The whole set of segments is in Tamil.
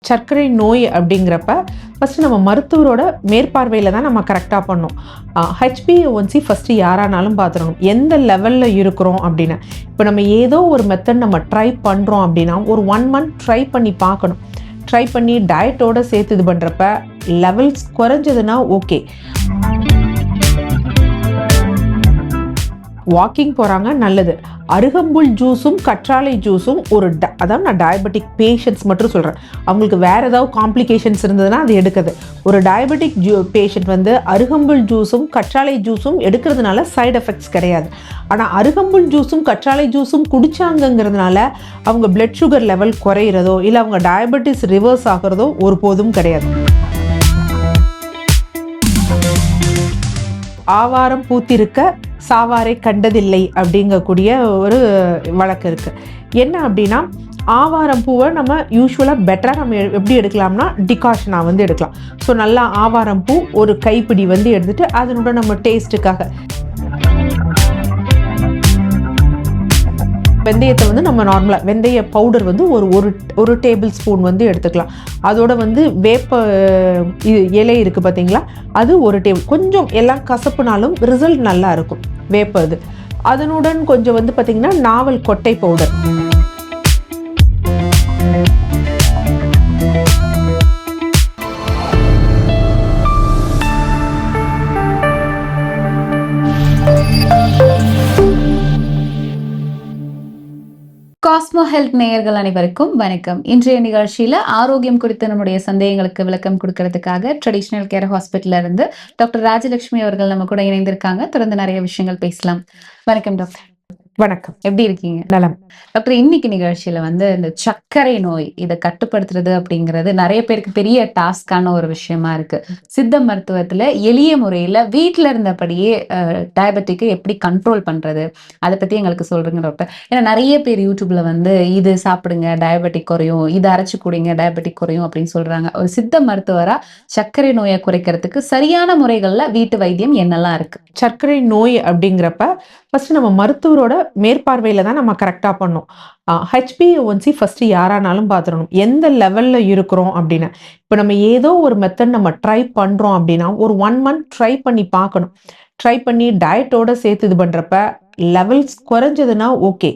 சர்க்கரை நோய் அப்படிங்கிறப்ப ஃபஸ்ட்டு நம்ம மருத்துவரோட மேற்பார்வையில் தான் நம்ம கரெக்டாக பண்ணோம். ஹெச்பிஏ1சி ஃபஸ்ட்டு யாரானாலும் பார்த்துடணும் எந்த லெவலில் இருக்கிறோம் அப்படின்னு. இப்போ நம்ம ஏதோ ஒரு மெத்தட் நம்ம ட்ரை பண்ணுறோம் அப்படின்னா ஒரு 1 மந்த் ட்ரை பண்ணி பார்க்கணும். ட்ரை பண்ணி டயட்டோடு சேர்த்து இது பண்ணுறப்ப லெவல்ஸ் குறைஞ்சதுன்னா ஓகே. வாக்கிங் போகிறாங்க நல்லது. அருகம்புல் ஜூஸும் கற்றாழை ஜூஸும் அதாவது நான் டயபெட்டிக் பேஷண்ட்ஸ் மட்டும் சொல்கிறேன். அவங்களுக்கு வேறு ஏதாவது காம்ப்ளிகேஷன்ஸ் இருந்ததுன்னா அது எடுக்குது. ஒரு டயபெட்டிக் பேஷண்ட் அருகம்புல் ஜூஸும் கற்றாழை ஜூஸும் எடுக்கிறதுனால சைடு எஃபெக்ட்ஸ் கிடையாது. ஆனால் அருகம்புல் ஜூஸும் கற்றாழை ஜூஸும் குடிச்சாங்கிறதுனால அவங்க பிளட் சுகர் லெவல் குறையிறதோ இல்லை அவங்க டயபெட்டிஸ் ரிவர்ஸ் ஆகிறதோ ஒருபோதும் கிடையாது. ஆவாரம் பூத்திருக்க சாவாரை கண்டதில்லை அப்படிங்கக்கூடிய ஒரு வழக்கு இருக்குது. என்ன அப்படின்னா ஆவாரம் பூவை நம்ம யூஸ்வலாக பெட்டராக நம்ம எப்படி எடுக்கலாம்னா டிகாஷனாக எடுக்கலாம். ஸோ நல்லா ஆவாரம் பூ ஒரு கைப்பிடி எடுத்துகிட்டு அதனோட நம்ம டேஸ்ட்டுக்காக வெந்தயத்தை நம்ம நார்மலாக வெந்தய பவுடர் ஒரு டேபிள் ஸ்பூன் எடுத்துக்கலாம். அதோட வேப்ப இலை இருக்குது பார்த்தீங்களா, அது ஒரு டேபிள். கொஞ்சம் எல்லாம் கசப்புனாலும் ரிசல்ட் நல்லா இருக்கும் வேப்ப இது. அதனுடன் கொஞ்சம் பார்த்திங்கன்னா நாவல் கொட்டை பவுடர். காஸ்மோ ஹெல்த் நேயர்கள் அனைவருக்கும் வணக்கம். இன்றைய நிகழ்ச்சியில ஆரோக்கியம் குறித்த நம்முடைய சந்தேகங்களுக்கு விளக்கம் கொடுக்கறதுக்காக ட்ரெடிஷனல் கேர் ஹாஸ்பிட்டல்ல இருந்து டாக்டர் ராஜலட்சுமி அவர்கள் நம்ம கூட இணைந்திருக்காங்க. தொடர்ந்து நிறைய விஷயங்கள் பேசலாம். வணக்கம் டாக்டர். வணக்கம், எப்படி இருக்கீங்க? நலம் டாக்டர். இன்னைக்கு நிகழ்ச்சியில இந்த சர்க்கரை நோய் இதை கட்டுப்படுத்துறது அப்படிங்கிறது நிறைய பேருக்கு பெரிய டாஸ்கான ஒரு விஷயமா இருக்கு. சித்த மருத்துவத்துல எளிய முறையில வீட்டுல இருந்தபடியே டயபெட்டிக்கு எப்படி கண்ட்ரோல் பண்றது அதை பத்தி எங்களுக்கு சொல்றீங்க டாக்டர். ஏன்னா நிறைய பேர் யூடியூப்ல இது சாப்பிடுங்க டயபெட்டிக் குறையும், இது அரைச்சு குடிங்க டயபெட்டிக் குறையும் அப்படின்னு சொல்றாங்க. ஒரு சித்த மருத்துவரா சர்க்கரை நோயை குறைக்கிறதுக்கு சரியான முறைகள்ல வீட்டு வைத்தியம் என்னெல்லாம் இருக்கு? சர்க்கரை நோய் அப்படிங்கிறப்ப ஃபஸ்ட்டு நம்ம மருத்துவரோட மேற்பார்வையில் தான் நம்ம கரெக்டாக பண்ணோம். ஹெச்பிஏ1சி ஃபஸ்ட்டு யாரானாலும் பார்த்துடணும் எந்த லெவலில் இருக்கிறோம் அப்படின்னு. இப்போ நம்ம ஏதோ ஒரு மெத்தட் நம்ம ட்ரை பண்ணுறோம் அப்படின்னா ஒரு 1 மந்த் ட்ரை பண்ணி பார்க்கணும். ட்ரை பண்ணி டயட்டோடு சேர்த்து இது பண்ணுறப்ப லெவல்ஸ் குறைஞ்சதுன்னா ஓகே.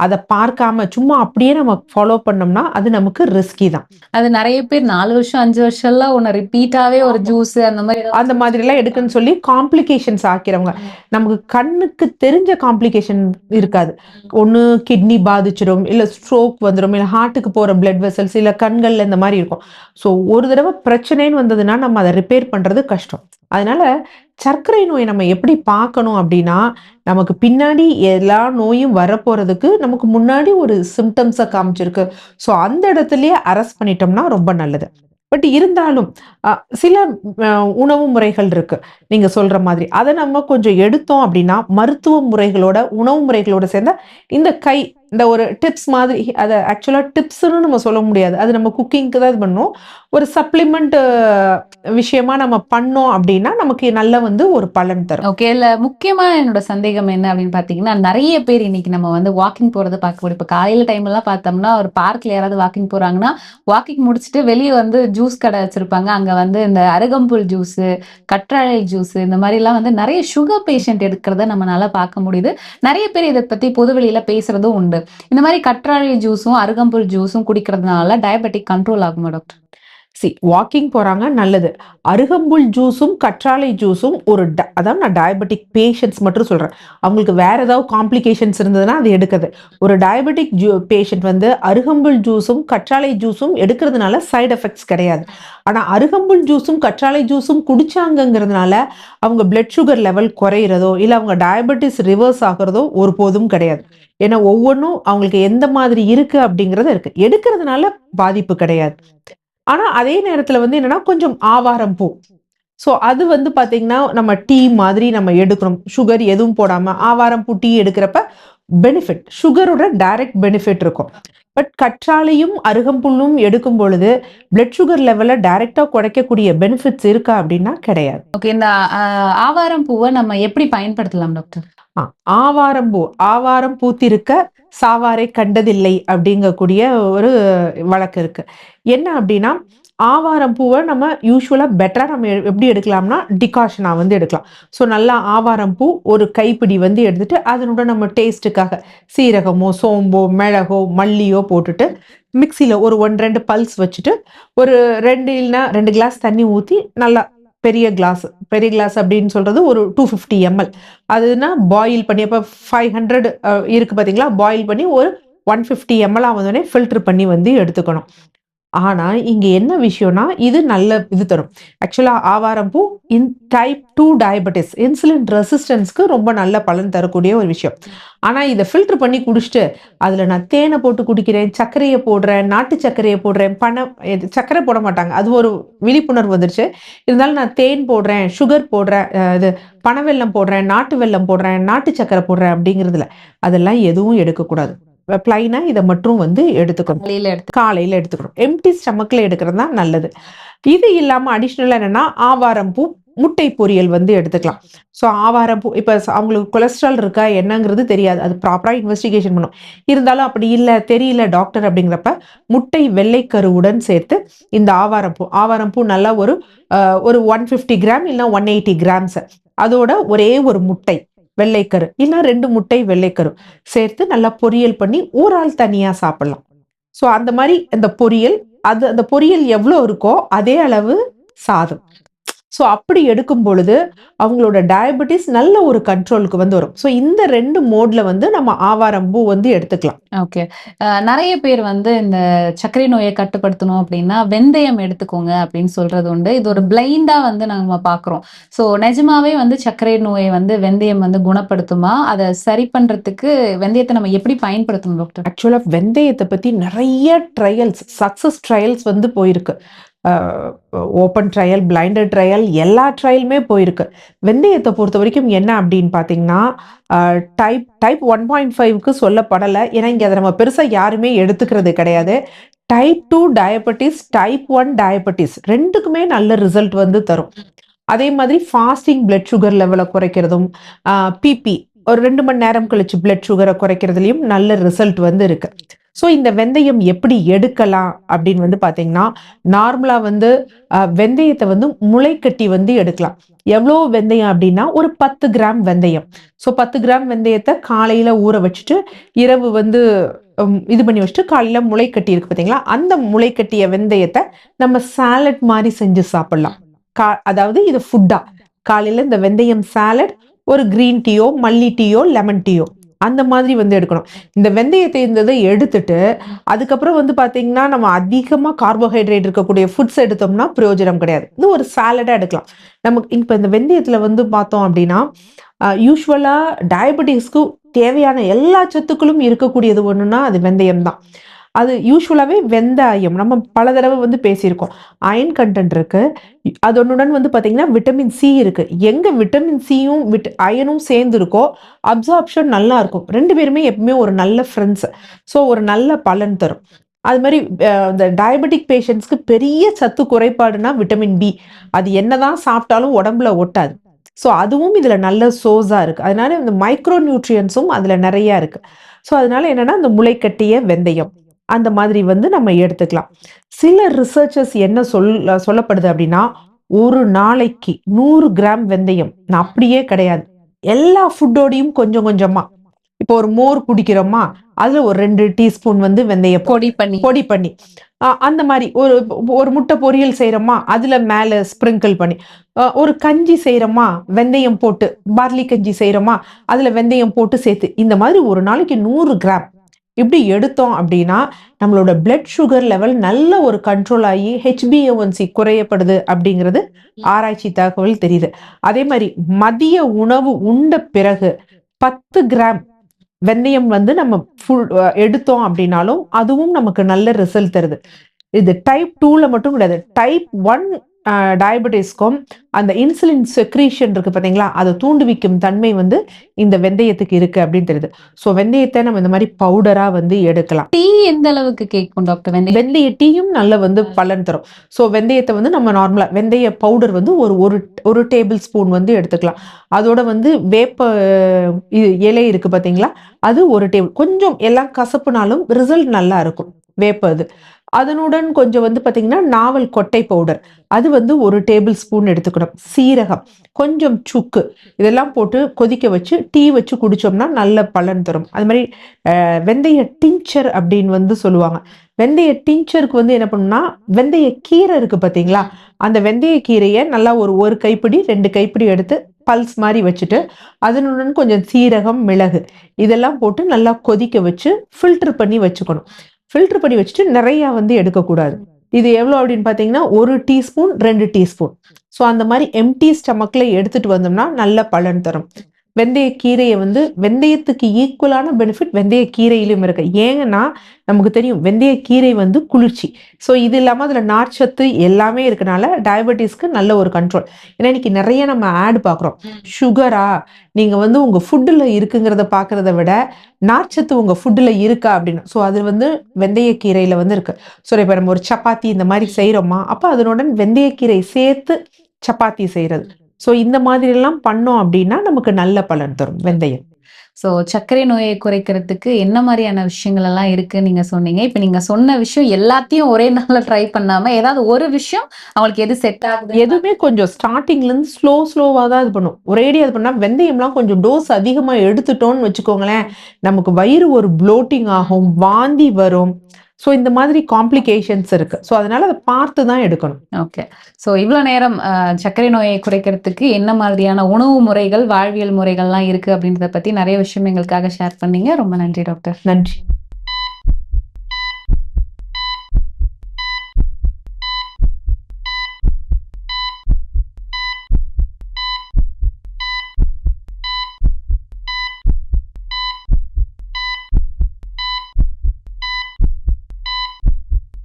அதை பார்க்காம சும்மா அப்படியே நம்ம ஃபாலோ பண்ணோம்னா அது நமக்கு ரிஸ்கி தான். அது நிறைய பேர் 4 வருஷம் 5 வருஷம்லாம் ஒன்று ரிப்பீட்டாவே ஒரு ஜூஸ் அந்த மாதிரிலாம் எடுக்குன்னு சொல்லி காம்ப்ளிகேஷன்ஸ் ஆக்கிறவங்க. நமக்கு கண்ணுக்கு தெரிஞ்ச காம்ப்ளிகேஷன் இருக்காது. ஒன்று கிட்னி பாதிச்சிடும், இல்லை ஸ்ட்ரோக் வந்துடும், இல்லை ஹார்ட்டுக்கு போகிற பிளட் வெசல்ஸ், இல்லை கண்களில் இந்த மாதிரி இருக்கும். ஸோ ஒரு தடவை பிரச்சனைன்னு வந்ததுன்னா நம்ம அதை ரிப்பேர் பண்ணுறது கஷ்டம். அதனால சர்க்கரை நோயை நம்ம எப்படி பார்க்கணும் அப்படின்னா நமக்கு பின்னாடி எல்லா நோயும் வரப்போறதுக்கு நமக்கு முன்னாடி ஒரு சிம்டம்ஸை காமிச்சிருக்கு. ஸோ அந்த இடத்துலயே அரெஸ்ட் பண்ணிட்டோம்னா ரொம்ப நல்லது. பட் இருந்தாலும் சில உணவு முறைகள் இருக்கு நீங்க சொல்ற மாதிரி. அதை நம்ம கொஞ்சம் எடுத்தோம் அப்படின்னா மருத்துவ முறைகளோட உணவு முறைகளோட சேர்ந்த இந்த ஒரு டிப்ஸ் மாதிரி, அதை ஆக்சுவலாக டிப்ஸ்ன்னு நம்ம சொல்ல முடியாது, அது நம்ம குக்கிங்க்கு தான் இது பண்ணோம். ஒரு சப்ளிமெண்ட் விஷயமா நம்ம பண்ணோம் அப்படின்னா நமக்கு நல்ல ஒரு பலன் தரும். ஓகே. இல்லை முக்கியமா என்னோட சந்தேகம் என்ன அப்படின்னு பார்த்தீங்கன்னா நிறைய பேர் இன்னைக்கு நம்ம வாக்கிங் போகிறது பார்க்க முடியும். இப்போ காலையில் டைம்லாம் பார்த்தோம்னா ஒரு பார்க்கில் யாராவது வாக்கிங் போகிறாங்கன்னா வாக்கிங் முடிச்சுட்டு வெளியே ஜூஸ் கடை வச்சிருப்பாங்க. அங்கே இந்த அருகம்புல் ஜூஸு, கற்றாழை ஜூஸு, இந்த மாதிரிலாம் நிறைய சுகர் பேஷண்ட் எடுக்கிறத நம்மளால பார்க்க முடியுது. நிறைய பேர் இதை பற்றி பொதுவெளியில பேசுறதும் உண்டு. இந்த மாதிரி கற்றாழை ஜூஸும் அருகம்புல் ஜூஸும் குடிக்கிறதுனால டயபெட்டிக் கண்ட்ரோல் ஆகுமா டாக்டர்? வாக்கிங் போகிறாங்க நல்லது. அருகம்புல் ஜூஸும் கற்றாழை ஜூஸும் அதாவது நான் டயபெட்டிக் பேஷண்ட்ஸ் மட்டும் சொல்கிறேன். அவங்களுக்கு வேறு ஏதாவது காம்ப்ளிகேஷன்ஸ் இருந்ததுன்னா அது எடுக்குது. ஒரு டயபெட்டிக் பேஷண்ட் அருகம்புல் ஜூஸும் கற்றாழை ஜூஸும் எடுக்கிறதுனால சைடு எஃபெக்ட்ஸ் கிடையாது. ஆனால் அருகம்புல் ஜூஸும் கற்றாழை ஜூஸும் குடிச்சாங்கிறதுனால அவங்க பிளட் சுகர் லெவல் குறையிறதோ இல்லை அவங்க டயபெட்டிஸ் ரிவர்ஸ் ஆகிறதோ ஒருபோதும் கிடையாது. ஏன்னா ஒவ்வொன்றும் அவங்களுக்கு எந்த மாதிரி இருக்குது அப்படிங்கிறது இருக்குது. எடுக்கிறதுனால பாதிப்பு கிடையாது. ஆனா அதே நேரத்துல என்னன்னா கொஞ்சம் ஆவாரம் பூ. ஸோ அது பார்த்தீங்கன்னா நம்ம டீ மாதிரி நம்ம எடுக்கணும். சுகர் எதுவும் போடாம ஆவாரம் பூ டீ எடுக்கிறப்ப பெனிஃபிட், சுகரோட டைரக்ட் பெனிஃபிட் இருக்கும். பட் கற்றாழையும் அருகம்புல்லும் எடுக்கும் பொழுது பிளட் சுகர் லெவலை டைரக்டா குறைக்கக்கூடிய பெனிஃபிட்ஸ் இருக்கா அப்படின்னா கிடையாது. ஓகே. இந்த ஆவாரம் பூவை நம்ம எப்படி பயன்படுத்தலாம் டாக்டர்? ஆவாரம் பூத்திருக்க சாவாரை கண்டதில்லை அப்படிங்கக்கூடிய ஒரு வழக்கு இருக்கு. என்ன அப்படின்னா, ஆவாரம் பூவை நம்ம யூஸ்வலா பெட்டரா நம்ம எப்படி எடுக்கலாம்னா டிகாஷனா வந்து எடுக்கலாம். ஸோ நல்லா ஆவாரம் பூ ஒரு கைப்பிடி வந்து எடுத்துட்டு அதனோட நம்ம டேஸ்ட்டுக்காக சீரகமோ சோம்போ மிளகோ மல்லியோ போட்டுட்டு மிக்சியில் ஒரு 1-2 பல்ஸ் வச்சுட்டு ஒரு 2 இல்லைன்னா 2 கிளாஸ் தண்ணி ஊற்றி நல்லா பெரிய கிளாஸ் அப்படின்னு சொல்றது ஒரு 250 ml. அதுனா பாயில் பண்ணி அப்போ 500 இருக்கு பார்த்தீங்களா, பாயில் பண்ணி ஒரு 150 ml வந்தோடனே ஃபில்டர் பண்ணி வந்து எடுத்துக்கணும். ஆனா இங்க என்ன விஷயம்னா இது நல்ல இது தரும். ஆக்சுவலா ஆவாரம் பூ டைப் 2 டயபெட்டிஸ் இன்சுலின் ரெசிஸ்டன்ஸ்க்கு ரொம்ப நல்ல பலன் தரக்கூடிய ஒரு விஷயம். ஆனா இதை ஃபில்டர் பண்ணி குடிச்சிட்டு அதுல நான் தேனை போட்டு குடிக்கிறேன், சர்க்கரையை போடுறேன், நாட்டு சர்க்கரையை போடுறேன், சர்க்கரை போட மாட்டாங்க, அது ஒரு விழிப்புணர்வு வந்துருச்சு. இருந்தாலும் நான் தேன் போடுறேன், சுகர் போடுறேன், இது பனவெல்லம் போடுறேன், நாட்டு வெல்லம் போடுறேன், நாட்டு சர்க்கரை போடுறேன் அப்படிங்கிறதுல அதெல்லாம் எதுவும் எடுக்கக்கூடாது. பிளைனா இதை மட்டும் வந்து எடுத்துக்கணும். காலையில எடுத்துக்கணும். எம்டி ஸ்டமக்ல எடுக்கிறது தான் நல்லது. இது இல்லாம அடிஷ்னலா என்னன்னா ஆவாரம் பூ முட்டை பொரியல் வந்து எடுத்துக்கலாம். ஸோ ஆவாரம் பூ இப்போ அவங்களுக்கு கொலஸ்ட்ரால் இருக்கா என்னங்கிறது தெரியாது, அது ப்ராப்பரா இன்வெஸ்டிகேஷன் பண்ணும். இருந்தாலும் அப்படி இல்லை தெரியல டாக்டர் அப்படிங்கிறப்ப முட்டை வெள்ளைக்கருவுடன் சேர்த்து இந்த ஆவாரம் பூ நல்லா ஒரு 150 கிராம் இல்லை 180 கிராம்ஸ் அதோட ஒரே ஒரு முட்டை வெள்ளைக்கரு இல்ல 2 முட்டை வெள்ளைக்கரு சேர்த்து நல்லா பொரியல் பண்ணி ஒரு ஆள் தனியா சாப்பிடலாம். ஸோ அந்த மாதிரி அந்த பொரியல் எவ்வளோ இருக்கோ அதே அளவு சாதம். ஸோ அப்படி எடுக்கும் பொழுது அவங்களோட டயபெட்டிஸ் நல்ல ஒரு கண்ட்ரோலுக்கு வந்து வரும். ஸோ இந்த 2 மோட்ல வந்து நம்ம ஆவாரம் பூ வந்து எடுத்துக்கலாம். ஓகே. நிறைய பேர் வந்து இந்த சர்க்கரை நோயை கட்டுப்படுத்தணும் அப்படின்னா வெந்தயம் எடுத்துக்கோங்க அப்படின்னு சொல்றது உண்டு. இது ஒரு பிளைண்டா வந்து நம்ம பாக்குறோம். ஸோ நிஜமாவே வந்து சர்க்கரை நோயை வந்து வெந்தயம் வந்து குணப்படுத்துமா? அதை சரி பண்றதுக்கு வெந்தயத்தை நம்ம எப்படி பயன்படுத்தணும் டாக்டர்? ஆக்சுவலா வெந்தயத்தை பத்தி நிறைய சக்சஸ் ட்ரையல்ஸ் வந்து போயிருக்கு. ஓப்பன் ட்ரையல், பிளைண்டட் ட்ரையல், எல்லா ட்ரையலுமே போயிருக்கு. வெந்தயத்தை பொறுத்த வரைக்கும் என்ன அப்படின்னு பார்த்தீங்கன்னா டைப் 1.5க்கு சொல்லப்படலை, ஏன்னா இங்கே அதை நம்ம பெருசாக யாருமே எடுத்துக்கிறது கிடையாது. டைப் 2 டயபெட்டிஸ், டைப் 1 டயபெட்டிஸ் ரெண்டுக்குமே நல்ல ரிசல்ட் வந்து தரும். அதே மாதிரி ஃபாஸ்டிங் பிளட் சுகர் லெவலை குறைக்கிறதும் பிபி ஒரு 2 மணி நேரம் கழிச்சு பிளட் சுகரை குறைக்கிறதுலையும் நல்ல ரிசல்ட் வந்து இருக்கு. ஸோ இந்த வெந்தயம் எப்படி எடுக்கலாம் அப்படின்னு வந்து பார்த்தீங்கன்னா நார்மலா வந்து வெந்தயத்தை வந்து முளைக்கட்டி வந்து எடுக்கலாம். எவ்வளோ வெந்தயம் அப்படின்னா ஒரு 10 கிராம் வெந்தயம். ஸோ 10 கிராம் வெந்தயத்தை காலையில ஊற வச்சுட்டு இரவு வந்து இது பண்ணி வச்சுட்டு காலையில முளைக்கட்டி இருக்கு பார்த்தீங்களா, அந்த முளைக்கட்டிய வெந்தயத்தை நம்ம சாலட் மாதிரி செஞ்சு சாப்பிடலாம். அதாவது இது ஃபுட்டா காலையில இந்த வெந்தயம் சாலட், ஒரு கிரீன் டீயோ மல்லி டீயோ லெமன் டீயோ அந்த மாதிரி வந்து எடுக்கணும். இந்த வெந்தயத்தை இருந்ததை எடுத்துட்டு அதுக்கப்புறம் வந்து பார்த்தீங்கன்னா நம்ம அதிகமாக கார்போஹைட்ரேட் இருக்கக்கூடிய ஃபுட்ஸ் எடுத்தோம்னா பிரயோஜனம் கிடையாது. இது ஒரு சாலடாக எடுக்கலாம். நமக்கு இப்போ இந்த வெந்தயத்தில் வந்து பார்த்தோம் அப்படின்னா யூஸ்வலா டயபெட்டிஸ்க்கு தேவையான எல்லா சத்துக்களும் இருக்கக்கூடியது ஒன்றுனா அது வெந்தயம் தான். அது யூஸ்வலாகவே வெந்தயம் நம்ம பல தடவை வந்து பேசியிருக்கோம். அயன் கண்டென்ட் இருக்கு, அதனுடன் வந்து பார்த்தீங்கன்னா விட்டமின் சி இருக்கு. எங்க விட்டமின் சியும் அயனும் சேர்ந்து இருக்கோ அப்சார்ப்ஷன் நல்லா இருக்கும். 2 பேருமே எப்பவுமே ஒரு நல்ல ஃப்ரெண்ட்ஸ். ஸோ ஒரு நல்ல பலன் தரும். அது மாதிரி இந்த டயபெட்டிக் பேஷண்ட்ஸ்க்கு பெரிய சத்து குறைபாடுனா விட்டமின் பி, அது என்னதான் சாப்பிட்டாலும் உடம்புல ஒட்டாது. ஸோ அதுவும் இதுல நல்ல சோர்ஸா இருக்கு. அதனால இந்த மைக்ரோ நியூட்ரியன்ஸும் அதுல நிறைய இருக்கு. ஸோ அதனால என்னன்னா இந்த முளைக்கட்டிய வெந்தயம் அந்த மாதிரி வந்து நம்ம எடுத்துக்கலாம். சில ரிசர்ச்சர்ஸ் என்ன சொல்லப்படுது அப்படின்னா ஒரு நாளைக்கு 100 கிராம் வெந்தயம், நான் அப்படியே கிடையாது, எல்லா ஃபுட்டோடையும் கொஞ்சம் கொஞ்சமா, இப்போ ஒரு மோர் குடிக்கிறோமா அதுல ஒரு 2 டீஸ்பூன் வந்து வெந்தயம் பொடி பண்ணி அந்த மாதிரி ஒரு முட்டை பொரியல் செய்யறோமா அதுல மேல ஸ்ப்ரிங்கிள் பண்ணி, ஒரு கஞ்சி செய்யறோமா வெந்தயம் போட்டு, பார்லி கஞ்சி செய்யறோமா அதுல வெந்தயம் போட்டு சேர்த்து, இந்த மாதிரி ஒரு நாளைக்கு 100 கிராம் இப்படி எடுத்தோம் அப்படின்னா நம்மளோட பிளட் சுகர் லெவல் நல்ல ஒரு கண்ட்ரோல் ஆகி HbA1c குறையப்படுது அப்படிங்கிறது ஆராய்ச்சி தகவல் தெரியுது. அதே மாதிரி மதிய உணவு உண்ட பிறகு 10 கிராம் வெந்தயம் வந்து நம்ம எடுத்தோம் அப்படின்னாலும் அதுவும் நமக்கு நல்ல ரிசல்ட் தருது. இது டைப் 2ல மட்டும் கிடையாது, டைப் 1 டயபெட்டிஸ்க்கும் அந்த இன்சுலின் செக்ரீஷன் இருக்கு பார்த்தீங்களா, அதை தூண்டுவிக்கும் தன்மை வந்து இந்த வெந்தயத்துக்கு இருக்கு அப்படின்னு தெரியுது. ஸோ வெந்தயத்தை நம்ம இந்த மாதிரி பவுடரா வந்து எடுக்கலாம். டீ எந்த அளவுக்கு கேட்கும் டாக்டர்? வெந்தய டீயும் நல்ல வந்து பலன் தரும். ஸோ வெந்தயத்தை வந்து நம்ம நார்மலா வெந்தய பவுடர் வந்து ஒரு டேபிள் ஸ்பூன் வந்து எடுத்துக்கலாம். அதோட வந்து வேப்ப இலை இருக்கு பார்த்தீங்களா, அது ஒரு டேபிள். கொஞ்சம் எல்லாம் கசப்புனாலும் ரிசல்ட் நல்லா இருக்கும் வேப்ப இது. அதனுடன் கொஞ்சம் வந்து பார்த்தீங்கன்னா நாவல் கொட்டை பவுடர், அது வந்து ஒரு டேபிள் ஸ்பூன் எடுத்துக்கணும். சீரகம், கொஞ்சம் சுக்கு, இதெல்லாம் போட்டு கொதிக்க வச்சு டீ வச்சு குடிச்சோம்னா நல்ல பலன் தரும். அது மாதிரி வெந்தய டிஞ்சர் அப்படின்னு வந்து சொல்லுவாங்க. வெந்தய டிஞ்சருக்கு வந்து என்ன பண்ணுன்னா, வெந்தய கீரை இருக்கு பார்த்தீங்களா, அந்த வெந்தய கீரையை நல்லா ஒரு கைப்பிடி 2 கைப்பிடி எடுத்து பல்ஸ் மாதிரி வச்சுட்டு அதனுடன் கொஞ்சம் சீரகம், மிளகு இதெல்லாம் போட்டு நல்லா கொதிக்க வச்சு ஃபில்டர் பண்ணி வச்சுக்கணும். ஃபில்டர் பண்ணி வச்சுட்டு நிறையா வந்து எடுக்கக்கூடாது. இது எவ்வளோ அப்படின்னு பார்த்தீங்கன்னா 1 டீஸ்பூன் 2 டீஸ்பூன். ஸோ அந்த மாதிரி எம்டி ஸ்டமக்கில் எடுத்துட்டு வந்தோம்னா நல்ல பலன் தரும். வெந்தய கீரையை வந்து வெந்தயத்துக்கு ஈக்குவலான பெனிஃபிட் வெந்தய கீரையிலும் இருக்கு. ஏங்கன்னா நமக்கு தெரியும் வெந்தய கீரை வந்து குளிர்ச்சி. ஸோ இது இல்லாமல் அதில் நார்ச்சத்து எல்லாமே இருக்கனால டயபெட்டிஸ்க்கு நல்ல ஒரு கண்ட்ரோல். ஏன்னா இன்னைக்கு நிறைய நம்ம ஆட் பார்க்குறோம். சுகரா நீங்கள் வந்து உங்கள் ஃபுட்டில் இருக்குங்கிறத பார்க்குறத விட நார்ச்சத்து உங்கள் ஃபுட்டில் இருக்கா அப்படின்னு. ஸோ அது வந்து வெந்தய கீரையில் வந்து இருக்கு. ஸோ இப்போ நம்ம ஒரு சப்பாத்தி இந்த மாதிரி செய்கிறோமா, அப்போ அதனுடன் வெந்தயக்கீரை சேர்த்து சப்பாத்தி செய்கிறது. ஸோ இந்த மாதிரிலாம் பண்ணோம் அப்படின்னா நமக்கு நல்ல பலன் தரும் வெந்தயம். ஸோ சர்க்கரை நோயை குறைக்கிறதுக்கு என்ன மாதிரியான விஷயங்கள் எல்லாம் இருக்கு நீங்க சொன்னீங்க. இப்போ நீங்க சொன்ன விஷயம் எல்லாத்தையும் ஒரே நாள்ல ட்ரை பண்ணாம ஏதாவது ஒரு விஷயம் அவங்களுக்கு எது செட் ஆகுது, எதுவுமே கொஞ்சம் ஸ்டார்டிங்ல இருந்து ஸ்லோவா தான் இது பண்ணும். ஒரேடியா இது பண்ணா வெந்தயம்லாம் கொஞ்சம் டோஸ் அதிகமா எடுத்துட்டோம்னு வச்சுக்கோங்களேன், நமக்கு வயிறு ஒரு ப்ளோட்டிங் ஆகும், வாந்தி வரும். ஸோ இந்த மாதிரி காம்ப்ளிகேஷன்ஸ் இருக்கு. ஸோ அதனால அதை பார்த்து தான் எடுக்கணும். ஓகே. ஸோ இவ்வளோ நேரம் சர்க்கரை நோயை குறைக்கிறதுக்கு என்ன மாதிரியான உணவு முறைகள், வாழ்வியல் முறைகள்லாம் இருக்கு அப்படின்றத பத்தி நிறைய விஷயம் எங்களுக்காக ஷேர் பண்ணீங்க. ரொம்ப நன்றி டாக்டர். நன்றி.